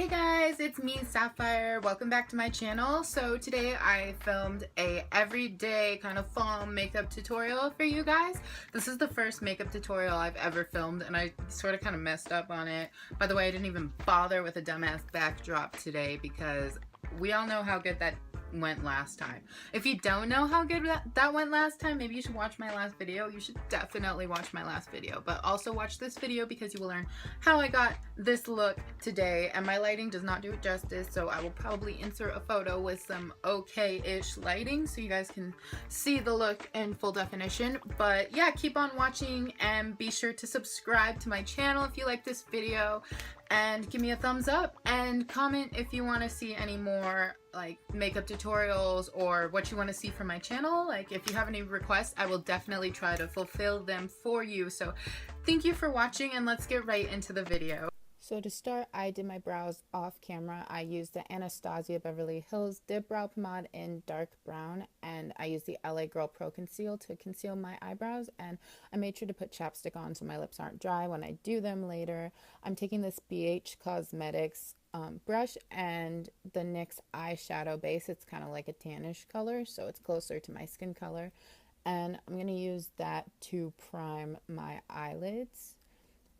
Hey guys, it's me, Sapphire. Welcome back to my channel. So today I filmed a everyday kind of fall makeup tutorial for you guys. This is the first makeup tutorial I've ever filmed and I sort of kind of messed up on it. By the way, I didn't even bother with a dumbass backdrop today because we all know how good that went last time. If you don't know how good that went last time, maybe you should watch my last video. You should definitely watch my last video, but also watch this video because you will learn how I got this look today, and my lighting does not do it justice, so I will probably insert a photo with some okay-ish lighting so you guys can see the look in full definition. But yeah, keep on watching and be sure to subscribe to my channel if you like this video, and give me a thumbs up and comment if you want to see any more like makeup tutorials or what you want to see from my channel. Like if you have any requests, I will definitely try to fulfill them for you. So thank you for watching and let's get right into the video. So to start, I did my brows off camera. I used the Anastasia Beverly Hills Dip Brow Pomade in dark brown, and I used the LA Girl Pro Conceal to conceal my eyebrows, and I made sure to put chapstick on so my lips aren't dry when I do them later. I'm taking this BH Cosmetics brush and the NYX eyeshadow base. It's kind of like a tannish color, so it's closer to my skin color, and I'm going to use that to prime my eyelids.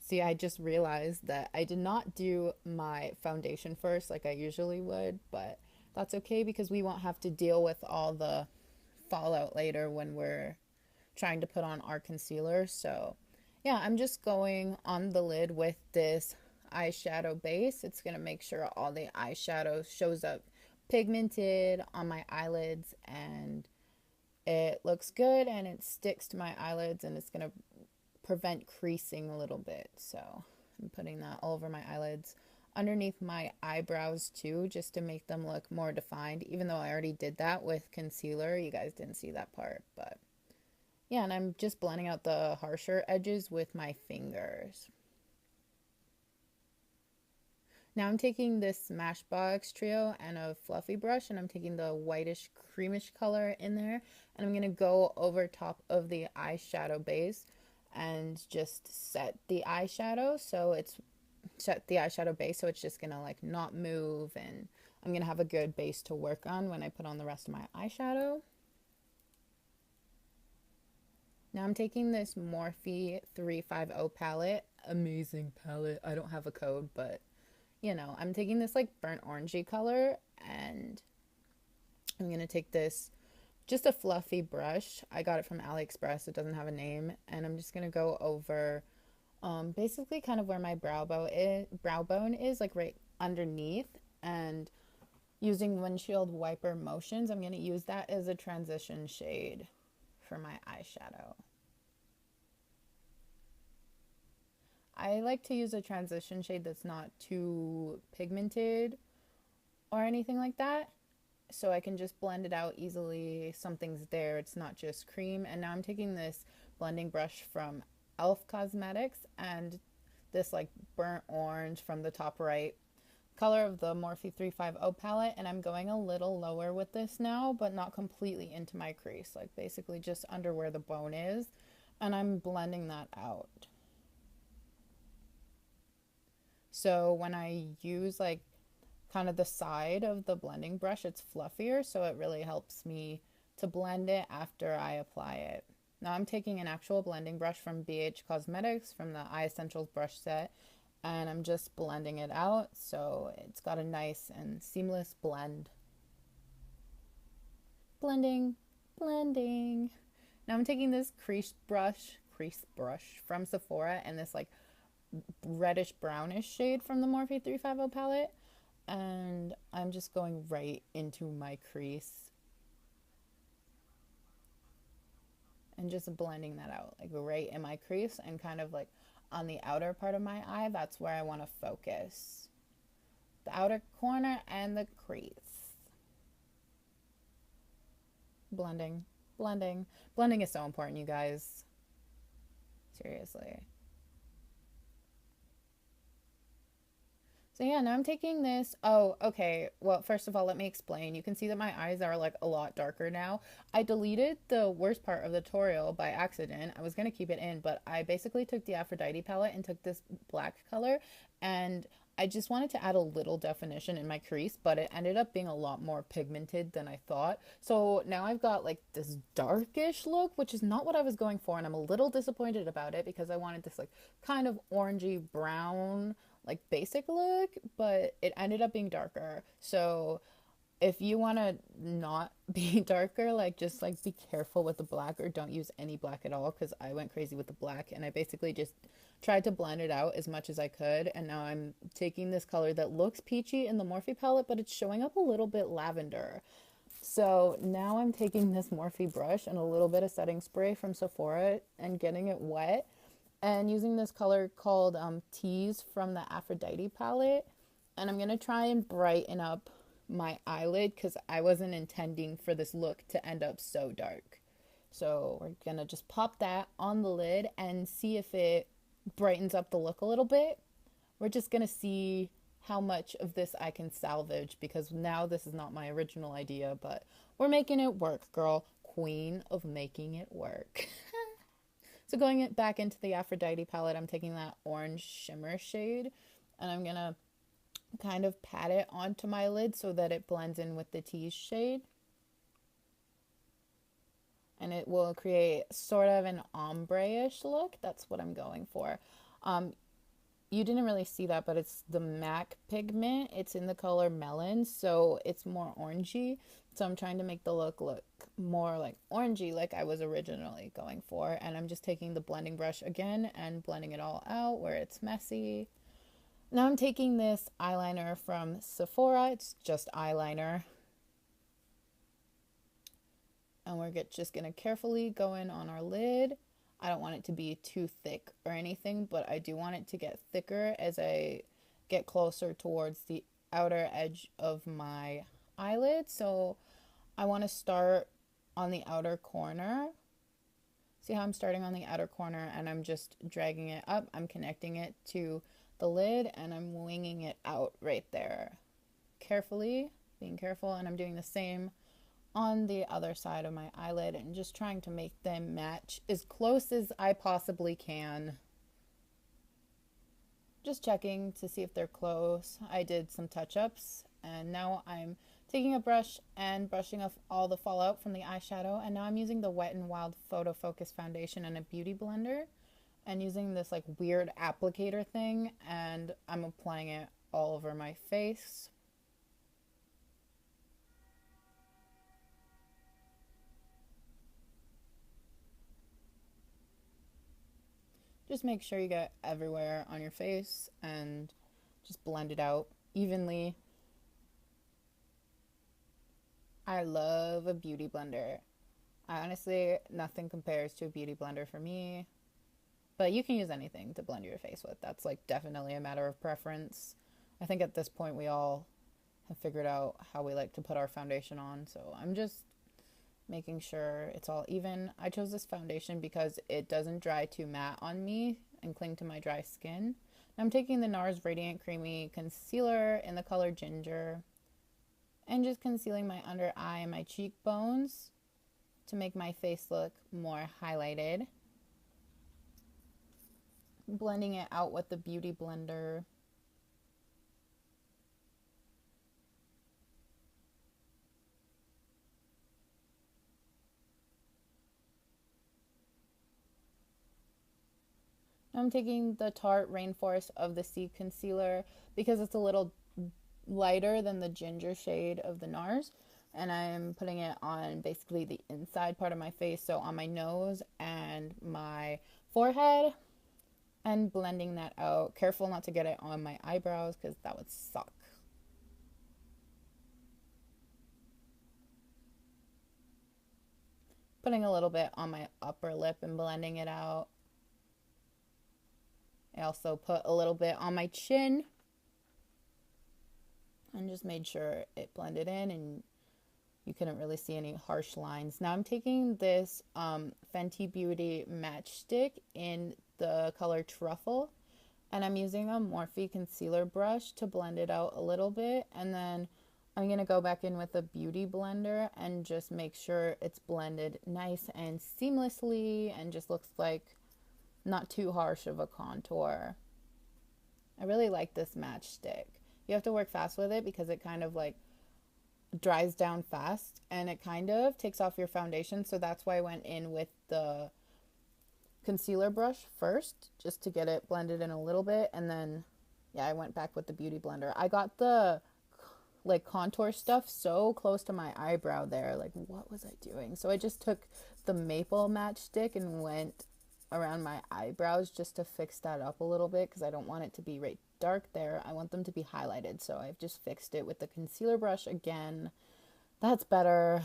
See, I just realized that I did not do my foundation first like I usually would, but that's okay because we won't have to deal with all the fallout later when we're trying to put on our concealer. So yeah, I'm just going on the lid with this eyeshadow base. It's going to make sure all the eyeshadow shows up pigmented on my eyelids and it looks good and it sticks to my eyelids, and it's going to prevent creasing a little bit. So I'm putting that all over my eyelids, underneath my eyebrows too, just to make them look more defined, even though I already did that with concealer. You guys didn't see that part, but yeah, and I'm just blending out the harsher edges with my fingers. Now I'm taking this Smashbox Trio and a fluffy brush, and I'm taking the whitish creamish color in there, and I'm going to go over top of the eyeshadow base and just set the eyeshadow so it's just gonna like not move, and I'm gonna have a good base to work on when I put on the rest of my eyeshadow. Now I'm taking this Morphe 350 palette, amazing palette. I don't have a code, but you know, I'm taking this like burnt orangey color, and I'm gonna take this just a fluffy brush. I got it from AliExpress. It doesn't have a name. And I'm just going to go over basically kind of where my brow bone is, like right underneath. And using windshield wiper motions, I'm going to use that as a transition shade for my eyeshadow. I like to use a transition shade that's not too pigmented or anything like that, so I can just blend it out easily. Something's there, it's not just cream. And now I'm taking this blending brush from e.l.f. Cosmetics and this like burnt orange from the top right color of the Morphe 350 palette, and I'm going a little lower with this now, but not completely into my crease, like basically just under where the bone is, and I'm blending that out. So when I use like kind of the side of the blending brush, it's fluffier, so it really helps me to blend it after I apply it. Now I'm taking an actual blending brush from BH Cosmetics from the Eye Essentials brush set, and I'm just blending it out so it's got a nice and seamless blend. Blending. Now I'm taking this crease brush from Sephora and this like reddish brownish shade from the Morphe 350 palette, and I'm just going right into my crease and just blending that out like right in my crease and kind of like on the outer part of my eye. That's where I want to focus, the outer corner and the crease. Blending is so important, you guys, seriously. So yeah, now I'm taking this. Oh, okay. Well, first of all, let me explain. You can see that my eyes are like a lot darker now. I deleted the worst part of the tutorial by accident. I was going to keep it in, but I basically took the Aphrodite palette and took this black color, and I just wanted to add a little definition in my crease, but it ended up being a lot more pigmented than I thought. So now I've got like this darkish look, which is not what I was going for, and I'm a little disappointed about it because I wanted this like kind of orangey brown like basic look, but it ended up being darker. So if you want to not be darker, like just like be careful with the black or don't use any black at all, because I went crazy with the black and I basically just tried to blend it out as much as I could. And now I'm taking this color that looks peachy in the Morphe palette, but it's showing up a little bit lavender. So now I'm taking this Morphe brush and a little bit of setting spray from Sephora and getting it wet and using this color called Tease from the Aphrodite palette. And I'm going to try and brighten up my eyelid because I wasn't intending for this look to end up so dark. So we're going to just pop that on the lid and see if it brightens up the look a little bit. We're just going to see how much of this I can salvage because now this is not my original idea, but we're making it work, girl. Queen of making it work. So going back into the Aphrodite palette, I'm taking that orange shimmer shade and I'm going to kind of pat it onto my lid so that it blends in with the Tease shade. And it will create sort of an ombre-ish look. That's what I'm going for. You didn't really see that, but it's the MAC pigment. It's in the color Melon, so it's more orangey. So I'm trying to make the look more like orangey like I was originally going for. And I'm just taking the blending brush again and blending it all out where it's messy. Now I'm taking this eyeliner from Sephora. It's just eyeliner. And we're just going to carefully go in on our lid. I don't want it to be too thick or anything, but I do want it to get thicker as I get closer towards the outer edge of my eyelid. So I want to start on the outer corner. See how I'm starting on the outer corner and I'm just dragging it up. I'm connecting it to the lid and I'm winging it out right there. Carefully, being careful, and I'm doing the same on the other side of my eyelid and just trying to make them match as close as I possibly can. Just checking to see if they're close. I did some touch-ups and now I'm taking a brush and brushing off all the fallout from the eyeshadow, and now I'm using the Wet n Wild Photo Focus foundation and a beauty blender and using this like weird applicator thing, and I'm applying it all over my face. Just make sure you get everywhere on your face and just blend it out evenly. I love a beauty blender. I honestly, nothing compares to a beauty blender for me. But you can use anything to blend your face with. That's like definitely a matter of preference. I think at this point we all have figured out how we like to put our foundation on. So I'm just making sure it's all even. I chose this foundation because it doesn't dry too matte on me and cling to my dry skin. I'm taking the NARS Radiant Creamy Concealer in the color Ginger and just concealing my under eye and my cheekbones to make my face look more highlighted. Blending it out with the Beauty Blender. I'm taking the Tarte Rainforest of the Sea concealer because it's a little lighter than the ginger shade of the NARS, and I'm putting it on basically the inside part of my face, so on my nose and my forehead, and blending that out. Careful not to get it on my eyebrows because that would suck. Putting a little bit on my upper lip and blending it out. I also put a little bit on my chin and just made sure it blended in and you couldn't really see any harsh lines. Now I'm taking this Fenty Beauty matchstick in the color Truffle, and I'm using a Morphe concealer brush to blend it out a little bit, and then I'm going to go back in with a beauty blender and just make sure it's blended nice and seamlessly and just looks like not too harsh of a contour. I really like this matchstick. You have to work fast with it because it kind of like dries down fast and it kind of takes off your foundation. So that's why I went in with the concealer brush first just to get it blended in a little bit, and then yeah, I went back with the beauty blender. I got the like contour stuff so close to my eyebrow there. Like, what was I doing? So I just took the maple matchstick and went around my eyebrows just to fix that up a little bit because I don't want it to be right dark there. I want them to be highlighted. So I've just fixed it with the concealer brush again. That's better.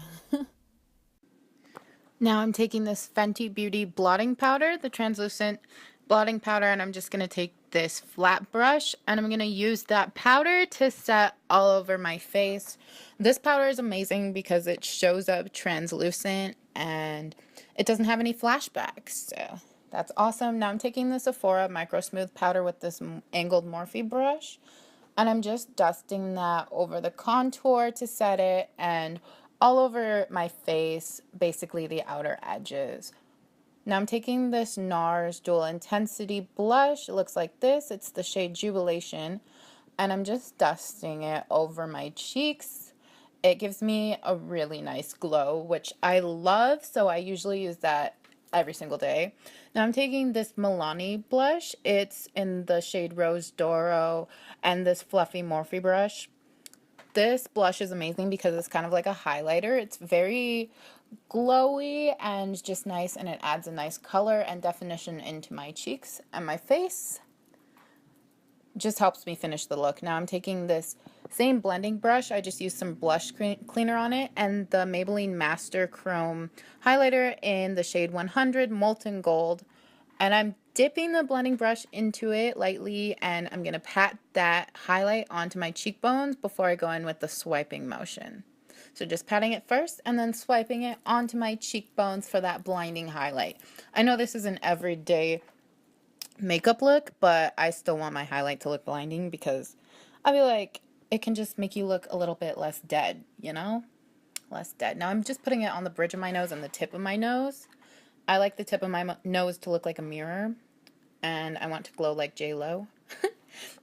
Now I'm taking this Fenty Beauty blotting powder, the translucent blotting powder, and I'm just going to take this flat brush and I'm going to use that powder to set all over my face. This powder is amazing because it shows up translucent and it doesn't have any flashbacks. So that's awesome. Now I'm taking the Sephora Micro Smooth powder with this angled Morphe brush and I'm just dusting that over the contour to set it and all over my face, basically the outer edges. Now I'm taking this NARS Dual Intensity blush. It looks like this. It's the shade Jubilation. And I'm just dusting it over my cheeks. It gives me a really nice glow, which I love, so I usually use that every single day. Now I'm taking this Milani blush. It's in the shade Rose Doro and this fluffy Morphe brush. This blush is amazing because it's kind of like a highlighter. It's very glowy and just nice, and it adds a nice color and definition into my cheeks and my face. Just helps me finish the look. Now I'm taking this same blending brush. I just used some blush cleaner on it and the Maybelline Master Chrome highlighter in the shade 100 Molten Gold. And I'm dipping the blending brush into it lightly, and I'm going to pat that highlight onto my cheekbones before I go in with the swiping motion. So just patting it first and then swiping it onto my cheekbones for that blinding highlight. I know this is an everyday makeup look, but I still want my highlight to look blinding because I feel like it can just make you look a little bit less dead, you know? Less dead. Now I'm just putting it on the bridge of my nose and the tip of my nose. I like the tip of my nose to look like a mirror, and I want to glow like J-Lo.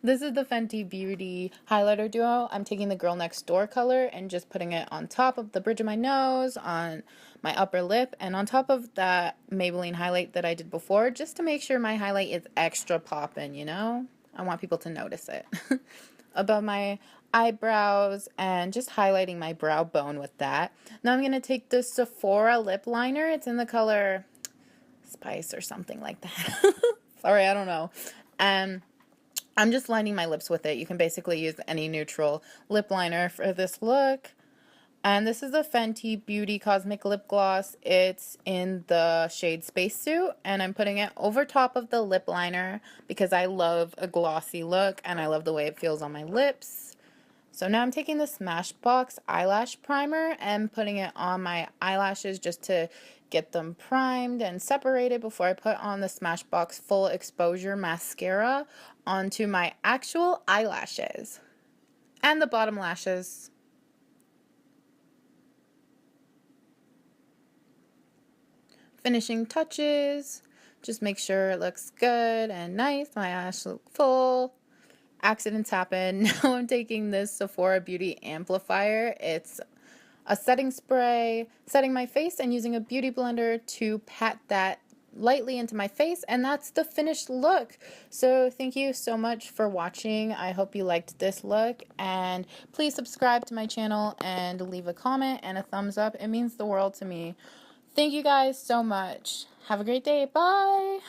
This is the Fenty Beauty highlighter duo. I'm taking the Girl Next Door color and just putting it on top of the bridge of my nose, on my upper lip, and on top of that Maybelline highlight that I did before, just to make sure my highlight is extra poppin', you know? I want people to notice it. Above my eyebrows and just highlighting my brow bone with that. Now I'm going to take the Sephora lip liner. It's in the color Spice or something like that. Sorry, I don't know. And I'm just lining my lips with it. You can basically use any neutral lip liner for this look. And this is the Fenty Beauty Cosmic Lip Gloss. It's in the shade Spacesuit, and I'm putting it over top of the lip liner because I love a glossy look and I love the way it feels on my lips. So now I'm taking the Smashbox eyelash primer and putting it on my eyelashes just to get them primed and separated before I put on the Smashbox Full Exposure Mascara onto my actual eyelashes and the bottom lashes. Finishing touches, just make sure it looks good and nice. My eyelash look full. Accidents happen. Now I'm taking this Sephora Beauty Amplifier. It's a setting spray, setting my face and using a beauty blender to pat that lightly into my face, and that's the finished look. So thank you so much for watching. I hope you liked this look, and please subscribe to my channel and leave a comment and a thumbs up. It means the world to me. Thank you guys so much. Have a great day. Bye.